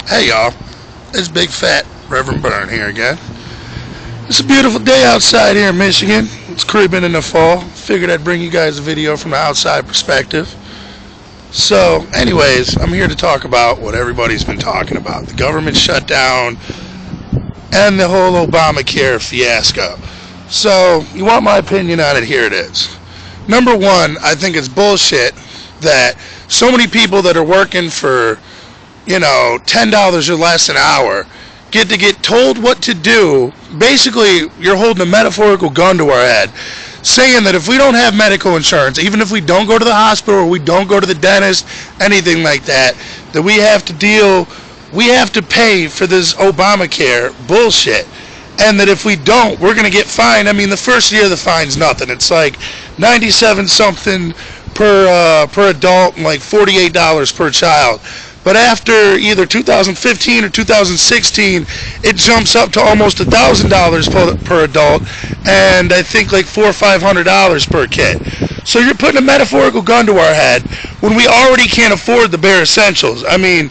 Hey y'all, it's Big Fat Reverend Byrne here again. It's a beautiful day outside here in Michigan. It's creeping in the fall. Figured I'd bring you guys a video from the outside perspective. So anyways, I'm here to talk about what everybody's been talking about. The government shutdown and the whole Obamacare fiasco. So you want my opinion on it? Here it is. Number one, I think it's bullshit that so many people that are working for $10 or less an hour get told what to do. Basically, you're holding a metaphorical gun to our head, saying that if we don't have medical insurance, even if we don't go to the hospital or we don't go to the dentist, anything like that, that we have to pay for this Obamacare bullshit. And that if we don't, we're going to get fined. I mean, the first year the fine's nothing. It's like 97 something per adult and like $48 per child. But after either 2015 or 2016, it jumps up to almost $1,000 per adult, and I think like $400 or $500 per kid. So you're putting a metaphorical gun to our head when we already can't afford the bare essentials. I mean,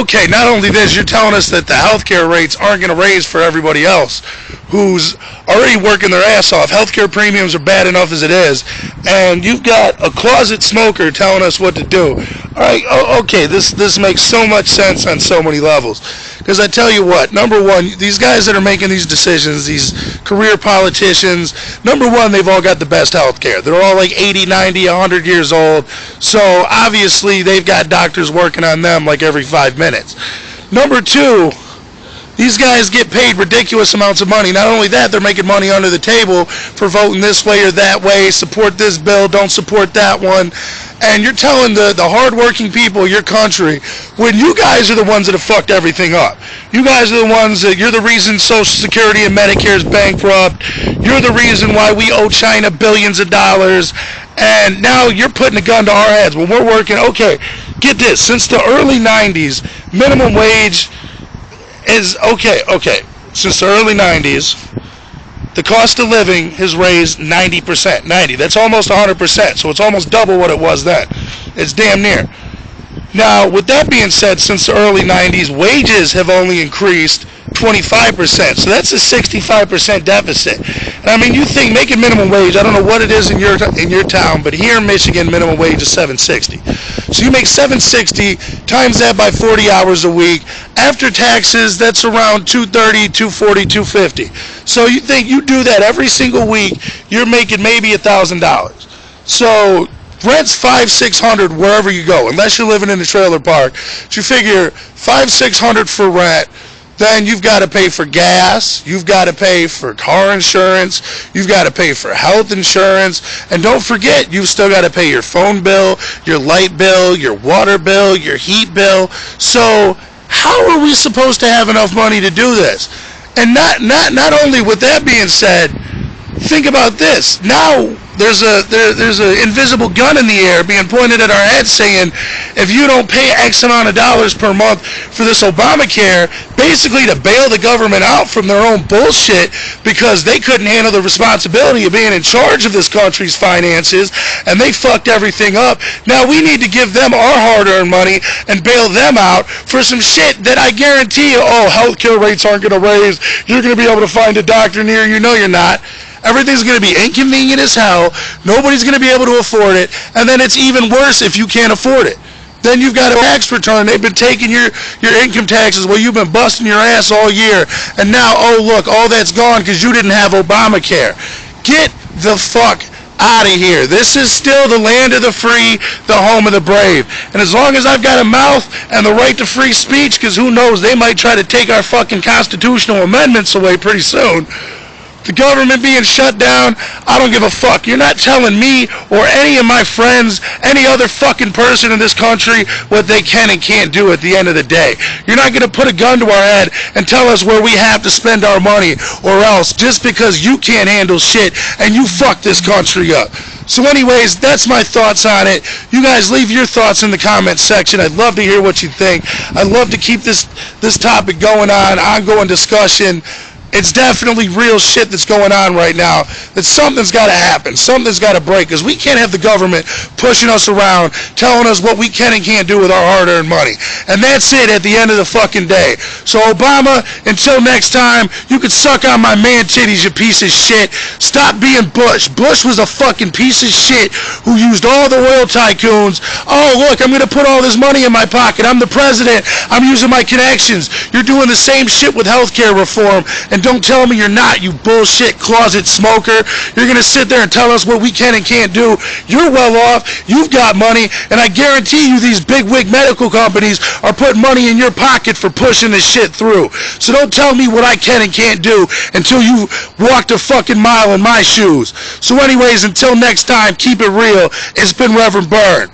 okay, not only this, you're telling us that the healthcare rates aren't going to raise for everybody else who's already working their ass off. Healthcare premiums are bad enough as it is, and you've got a closet smoker telling us what to do. All right, okay, this makes so much sense on so many levels. Because I tell you what, number one, these guys that are making these decisions, these career politicians, number one, they've all got the best health care. They're all like 80, 90, 100 years old. So obviously they've got doctors working on them like every 5 minutes. Number two, these guys get paid ridiculous amounts of money. Not only that, they're making money under the table for voting this way or that way, support this bill, don't support that one. And you're telling the hard-working people of your country, when you guys are the ones that have fucked everything up. You guys are the ones you're the reason Social Security and Medicare is bankrupt. You're the reason why we owe China billions of dollars. And now you're putting a gun to our heads when we're working. Okay, get this. Since the early 90s, minimum wage is, okay. Since the early 90s, the cost of living has raised 90%. 90. That's almost 100%. So it's almost double what it was then. It's damn near. Now, with that being said, since the early 90s, wages have only increased 25%. So that's a 65% deficit. And I mean, you think making minimum wage, I don't know what it is in your town, but here in Michigan, minimum wage is $7.60. So you make $7.60, times that by 40 hours a week. After taxes, that's around $230, $240, $250. So you think you do that every single week, you're making maybe $1,000. So rent's $500-600 wherever you go, unless you're living in a trailer park. So you figure $500-600 for rent. Then you've got to pay for gas, you've got to pay for car insurance, you've got to pay for health insurance, and don't forget, you've still got to pay your phone bill, your light bill, your water bill, your heat bill. So how are we supposed to have enough money to do this? And not only with that being said, think about this. Now there's an invisible gun in the air being pointed at our heads saying, if you don't pay X amount of dollars per month for this Obamacare, basically to bail the government out from their own bullshit because they couldn't handle the responsibility of being in charge of this country's finances and they fucked everything up. Now we need to give them our hard-earned money and bail them out for some shit that I guarantee you, healthcare rates aren't going to raise, you're going to be able to find a doctor near you. No, you're not. Everything's going to be inconvenient as hell. Nobody's going to be able to afford it. And then it's even worse if you can't afford it. Then you've got a tax return. They've been taking your income taxes while you've been busting your ass all year. And now, look, all that's gone because you didn't have Obamacare. Get the fuck out of here. This is still the land of the free, the home of the brave. And as long as I've got a mouth and the right to free speech, because who knows, they might try to take our fucking constitutional amendments away pretty soon. The government being shut down, I don't give a fuck. You're not telling me or any of my friends, any other fucking person in this country what they can and can't do at the end of the day. You're not going to put a gun to our head and tell us where we have to spend our money or else just because you can't handle shit and you fuck this country up. So anyways, that's my thoughts on it. You guys leave your thoughts in the comments section. I'd love to hear what you think. I'd love to keep this topic going on, ongoing discussion. It's definitely real shit that's going on right now, that something's got to happen. Something's got to break, because we can't have the government pushing us around, telling us what we can and can't do with our hard-earned money. And that's it at the end of the fucking day. So Obama, until next time, you can suck on my man titties, you piece of shit. Stop being Bush. Bush was a fucking piece of shit who used all the oil tycoons. Oh, look, I'm going to put all this money in my pocket. I'm the president. I'm using my connections. You're doing the same shit with healthcare reform. And don't tell me you're not, you bullshit closet smoker. You're going to sit there and tell us what we can and can't do. You're well off. You've got money. And I guarantee you these big wig medical companies are putting money in your pocket for pushing this shit through. So don't tell me what I can and can't do until you walked a fucking mile in my shoes. So anyways, until next time, keep it real. It's been Reverend Byrne.